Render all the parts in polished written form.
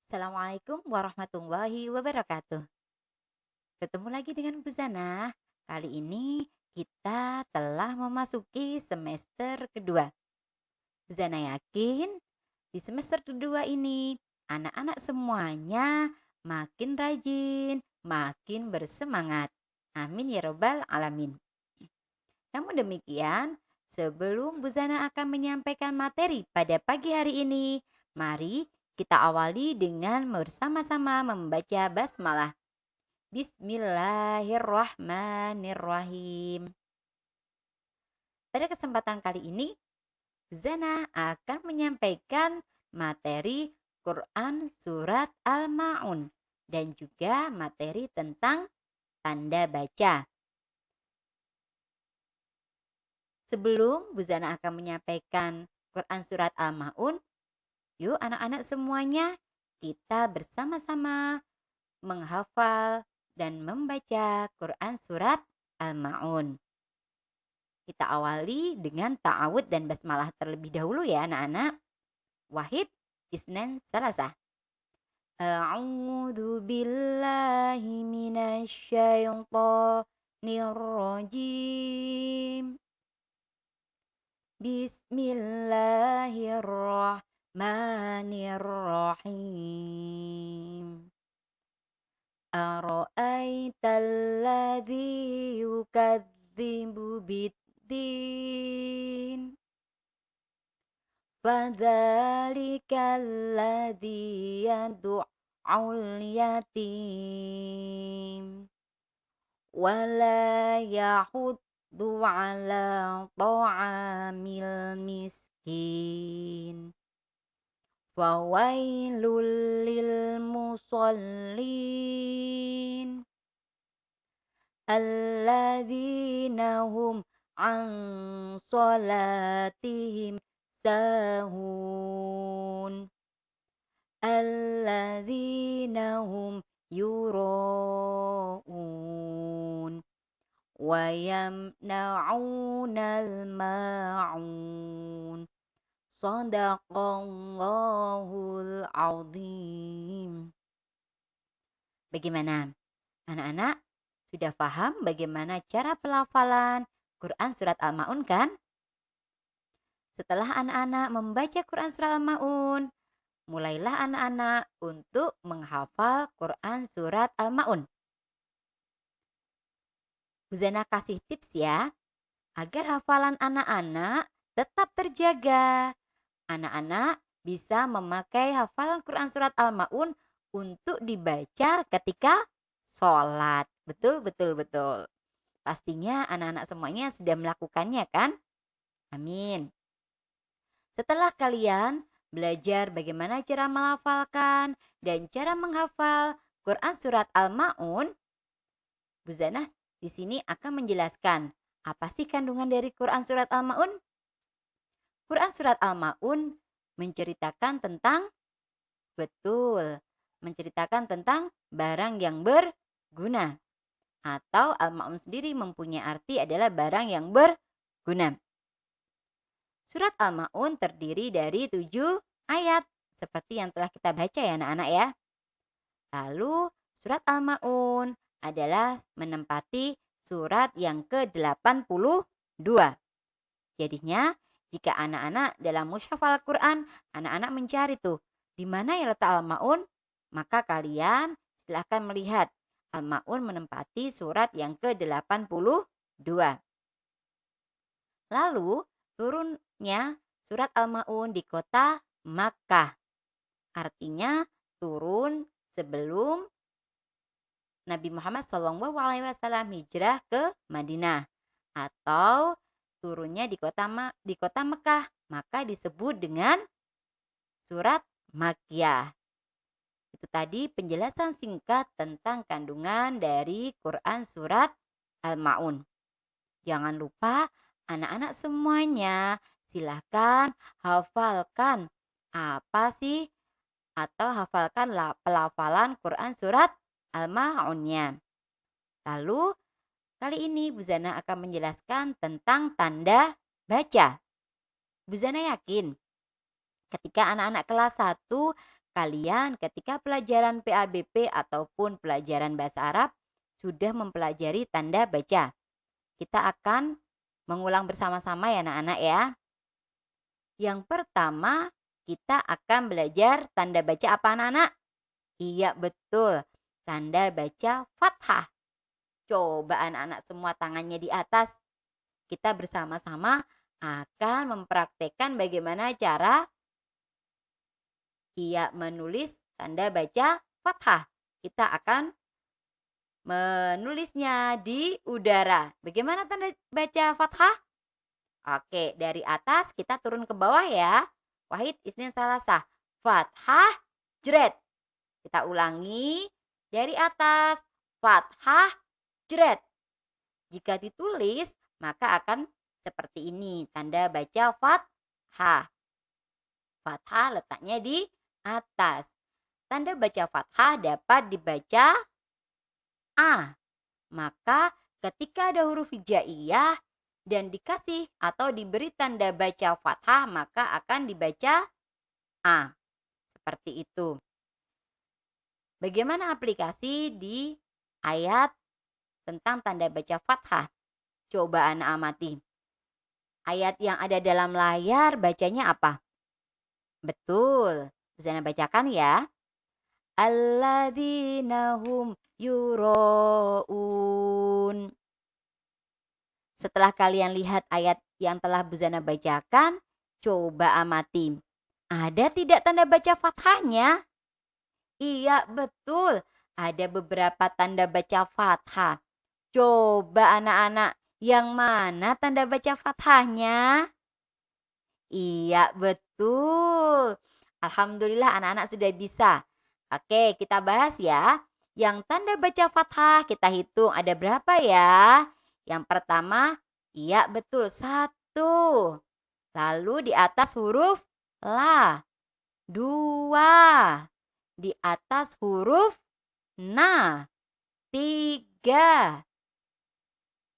Assalamualaikum warahmatullahi wabarakatuh. Ketemu lagi dengan Bu Zana. Kali ini kita telah memasuki semester kedua. Bu Zana yakin di semester kedua ini anak-anak semuanya makin rajin, makin bersemangat. Amin ya robbal alamin. Namun demikian, sebelum Bu Zana akan menyampaikan materi pada pagi hari ini, mari kita awali dengan bersama-sama membaca basmalah. Bismillahirrahmanirrahim. Pada kesempatan kali ini, Zana akan menyampaikan materi Quran Surat Al-Ma'un dan juga materi tentang tanda baca. Sebelum Bu Zana akan menyampaikan Quran Surat Al-Ma'un, yuk anak-anak semuanya kita bersama-sama menghafal dan membaca Quran Surat Al-Ma'un. Kita awali dengan ta'awud dan basmalah terlebih dahulu ya anak-anak. Wahid, isnan, salasah. A'udzu billahi minasyaitonir rajim. Bismillahirrahmanirrahim. Ara'aital ladzi yukadzibu biddin. Fadzalikal ladzi yad'ul yatim. Wala yahuddu ala ta'amil miskin. Fawailul lil musallin alladzina hum an salatihim sahun alladzina hum yura'un wa yamna'unal ma'un. Shadaqallahul azim. Bagaimana? Anak-anak sudah paham bagaimana cara pelafalan Quran Surat Al-Ma'un kan? Setelah anak-anak membaca Quran Surat Al-Ma'un, mulailah anak-anak untuk menghafal Quran Surat Al-Ma'un. Bu Zana kasih tips ya, agar hafalan anak-anak tetap terjaga. Anak-anak bisa memakai hafalan Quran Surat Al-Ma'un untuk dibaca ketika sholat. Betul. Pastinya anak-anak semuanya sudah melakukannya kan? Amin. Setelah kalian belajar bagaimana cara melafalkan dan cara menghafal Quran Surat Al-Ma'un, Bu Zana di sini akan menjelaskan apa sih kandungan dari Quran Surat Al-Ma'un? Quran Surat Al-Ma'un menceritakan tentang barang yang berguna. Atau Al-Ma'un sendiri mempunyai arti adalah barang yang berguna. Surat Al-Ma'un terdiri dari 7 ayat. Seperti yang telah kita baca ya anak-anak ya. Lalu surat Al-Ma'un adalah menempati surat yang ke-82. Jadinya jika anak-anak dalam mushaf Al-Quran, anak-anak mencari tuh, di mana ya letak Al-Ma'un? Maka kalian silahkan melihat Al-Ma'un menempati surat yang ke-82. Lalu turunnya surat Al-Ma'un di kota Makkah. Artinya turun sebelum Nabi Muhammad SAW hijrah ke Madinah. Atau turunnya di kota Mekah, maka disebut dengan surat Makkiyah. Itu tadi penjelasan singkat tentang kandungan dari Quran Surat Al-Ma'un. Jangan lupa anak-anak semuanya silahkan hafalkan apa sih atau hafalkan pelafalan Quran Surat Al-Ma'unnya. Lalu kali ini Bu Zana akan menjelaskan tentang tanda baca. Bu Zana yakin ketika anak-anak kelas 1 Kalian ketika pelajaran PABP ataupun pelajaran bahasa Arab sudah mempelajari tanda baca. Kita akan mengulang bersama-sama ya anak-anak ya. Yang pertama kita akan belajar tanda baca apa anak-anak? Iya betul, tanda baca fathah. Coba anak-anak semua tangannya di atas. Kita bersama-sama akan mempraktekkan bagaimana cara menulis tanda baca fathah. Kita akan menulisnya di udara. Bagaimana tanda baca fathah? Oke, dari atas kita turun ke bawah ya. Wahid, Isnin, Salasah. Fathah, jret. Kita ulangi dari atas. Fathah, jret. Jika ditulis, maka akan seperti ini. Tanda baca fathah. Fathah letaknya di atas. Tanda baca fathah dapat dibaca A. Maka ketika ada huruf hijaiyah dan dikasih atau diberi tanda baca fathah, maka akan dibaca A. Seperti itu. Bagaimana aplikasi di ayat tentang tanda baca fathah? Coba anak amati. Ayat yang ada dalam layar bacanya apa? Betul. Bisa Anda bacakan ya. Alladzina hum yura'un. Setelah kalian lihat ayat yang telah Buzana bacakan, coba amati. Ada tidak tanda baca fathahnya? Iya betul. Ada beberapa tanda baca fathah. Coba anak-anak, yang mana tanda baca fathahnya? Iya betul. Alhamdulillah anak-anak sudah bisa. Oke, kita bahas ya. Yang tanda baca fathah kita hitung ada berapa ya? Yang pertama, iya betul, 1. Lalu di atas huruf la. 2. Di atas huruf na. 3.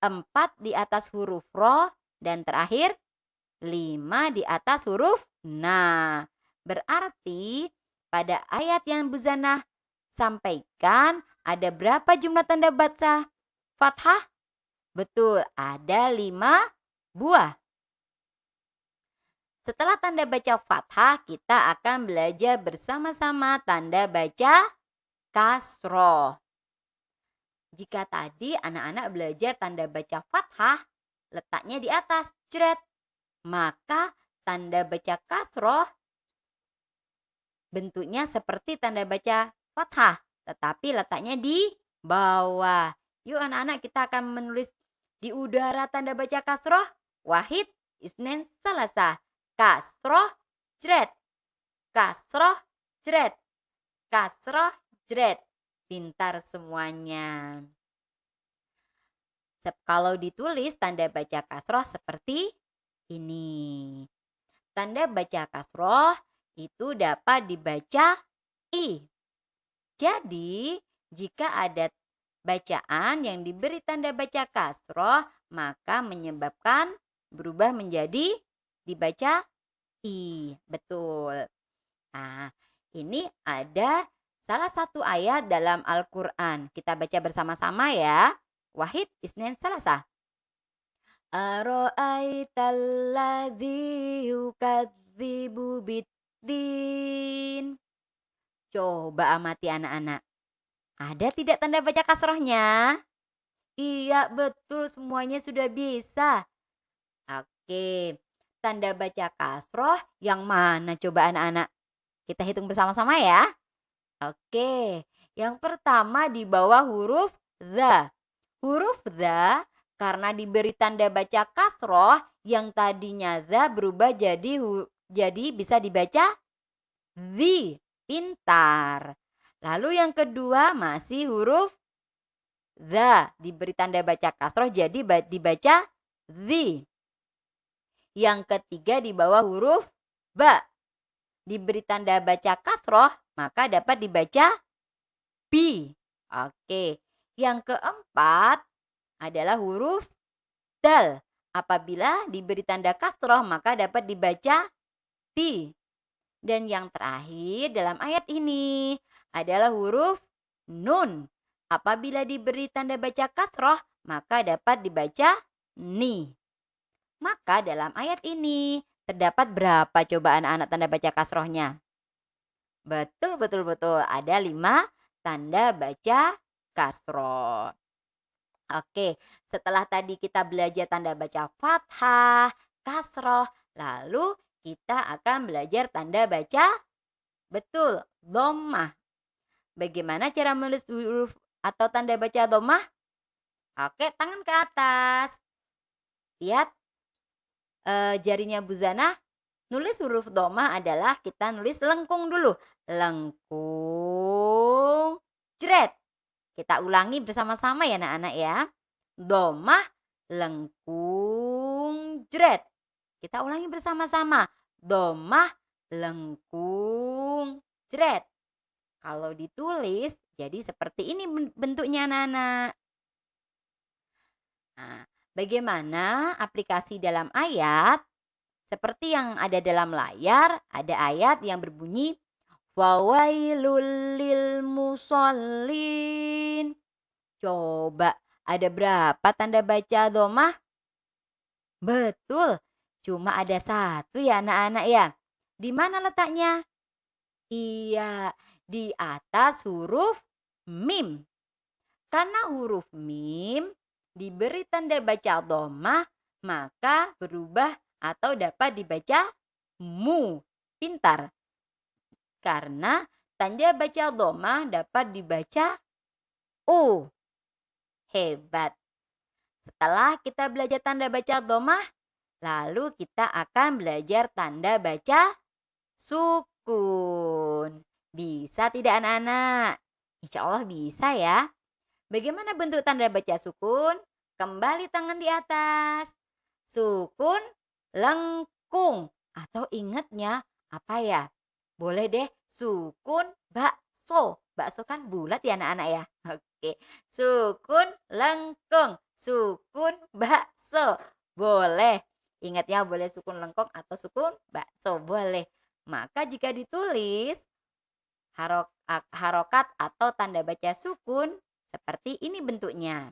4 di atas huruf ro. Dan terakhir 5 di atas huruf na. Berarti pada ayat yang Buzana sampaikan ada berapa jumlah tanda baca fathah? Betul, ada 5 buah. Setelah tanda baca fathah, kita akan belajar bersama-sama tanda baca kasroh. Jika tadi anak-anak belajar tanda baca fathah, letaknya di atas, jret. Maka tanda baca kasroh bentuknya seperti tanda baca fathah, tetapi letaknya di bawah. Yuk anak-anak, kita akan menulis di udara tanda baca kasroh. Wahid, Isnin, Salasah. Kasroh, jret. Kasroh, jret. Kasroh, jret. Pintar semuanya. Kalau ditulis tanda baca kasroh seperti ini. Tanda baca kasroh itu dapat dibaca I. Jadi, jika ada bacaan yang diberi tanda baca kasroh, maka menyebabkan berubah menjadi dibaca I. Betul. Nah, ini ada salah satu ayat dalam Al-Quran. Kita baca bersama-sama ya. Wahid, Isnin, Salasah. Ara'aital ladzi yukadzibu biddin. Coba amati anak-anak. Ada tidak tanda baca kasrohnya? Iya betul, semuanya sudah bisa. Oke, tanda baca kasroh yang mana coba anak-anak? Kita hitung bersama-sama ya. Oke, yang pertama di bawah huruf za. Huruf za karena diberi tanda baca kasroh yang tadinya za berubah jadi bisa dibaca zi. Pintar. Lalu yang kedua masih huruf za diberi tanda baca kasroh jadi dibaca zi. Yang ketiga di bawah huruf ba diberi tanda baca kasroh maka dapat dibaca bi. Oke. Yang keempat adalah huruf dal. Apabila diberi tanda kasroh maka dapat dibaca ti. Dan yang terakhir dalam ayat ini adalah huruf nun. Apabila diberi tanda baca kasroh, maka dapat dibaca ni. Maka dalam ayat ini terdapat berapa coba anak-anak tanda baca kasrohnya? Betul, betul, betul. Ada 5 tanda baca kasroh. Oke, setelah tadi kita belajar tanda baca fathah, kasroh, lalu kita akan belajar tanda baca betul, dhammah. Bagaimana cara menulis huruf atau tanda baca dhammah? Oke, tangan ke atas. Lihat jarinya Buzana. Nulis huruf dhammah adalah kita nulis lengkung dulu. Lengkung, jret. Kita ulangi bersama-sama ya anak-anak ya. Dhammah, lengkung, jret. Kita ulangi bersama-sama. Dhammah, lengkung, jret. Kalau ditulis jadi seperti ini bentuknya anak-anak. Nah, bagaimana aplikasi dalam ayat? Seperti yang ada dalam layar, ada ayat yang berbunyi Fawailul lil musallin. Coba, ada berapa tanda baca dhammah? Betul, cuma ada 1 ya anak-anak ya. Di mana letaknya? Iya, di atas huruf mim. Karena huruf mim diberi tanda baca dhammah, maka berubah atau dapat dibaca mu. Pintar. Karena tanda baca dhammah dapat dibaca u. Hebat. Setelah kita belajar tanda baca dhammah, lalu kita akan belajar tanda baca sukun. Bisa tidak anak-anak? Insya Allah bisa ya. Bagaimana bentuk tanda baca sukun? Kembali tangan di atas. Sukun lengkung. Atau ingatnya apa ya? Boleh deh sukun bakso. Bakso kan bulat ya anak-anak ya. Oke. Sukun lengkung. Sukun bakso. Boleh. Ingatnya boleh sukun lengkung atau sukun bakso. Boleh. Maka jika ditulis harokat atau tanda baca sukun seperti ini bentuknya.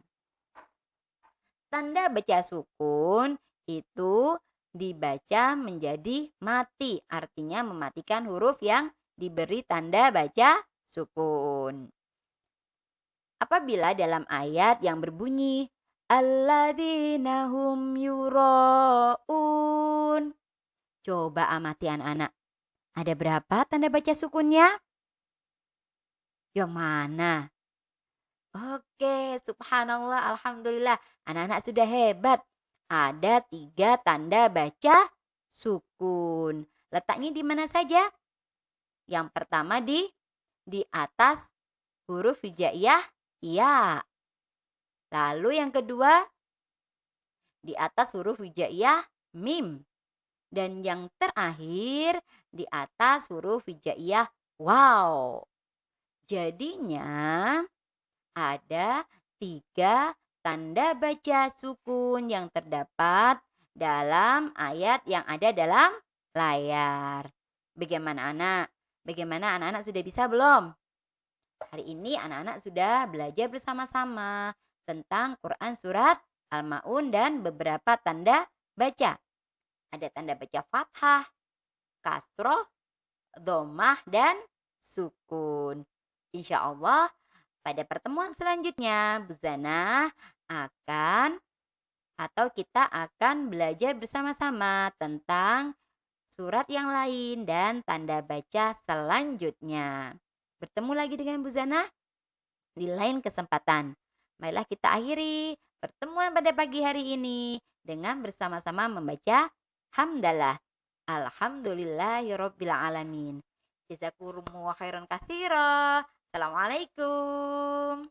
Tanda baca sukun itu dibaca menjadi mati, artinya mematikan huruf yang diberi tanda baca sukun. Apabila dalam ayat yang berbunyi alladzina hum yuraun. Coba amati anak-anak. Ada berapa tanda baca sukunnya? Yang mana? Oke, subhanallah, alhamdulillah. Anak-anak sudah hebat. Ada 3 tanda baca sukun. Letaknya di mana saja? Yang pertama di atas huruf hijaiyah ya. Lalu yang kedua di atas huruf hijaiyah mim. Dan yang terakhir di atas huruf hijaiyah waw. Jadinya ada 3 tanda baca sukun yang terdapat dalam ayat yang ada dalam layar. Bagaimana anak? Bagaimana anak-anak sudah bisa belum? Hari ini anak-anak sudah belajar bersama-sama tentang Quran surat Al-Ma'un dan beberapa tanda baca. Ada tanda baca fathah, kasroh, dhammah, dan sukun. Insya Allah pada pertemuan selanjutnya Buzana akan atau kita akan belajar bersama-sama tentang surat yang lain dan tanda baca selanjutnya. Bertemu lagi dengan Buzana di lain kesempatan. Marilah kita akhiri pertemuan pada pagi hari ini dengan bersama-sama membaca hamdalah. Alhamdulillahirabbil alamin. Jazakumullahu khairan katsira. Assalamualaikum.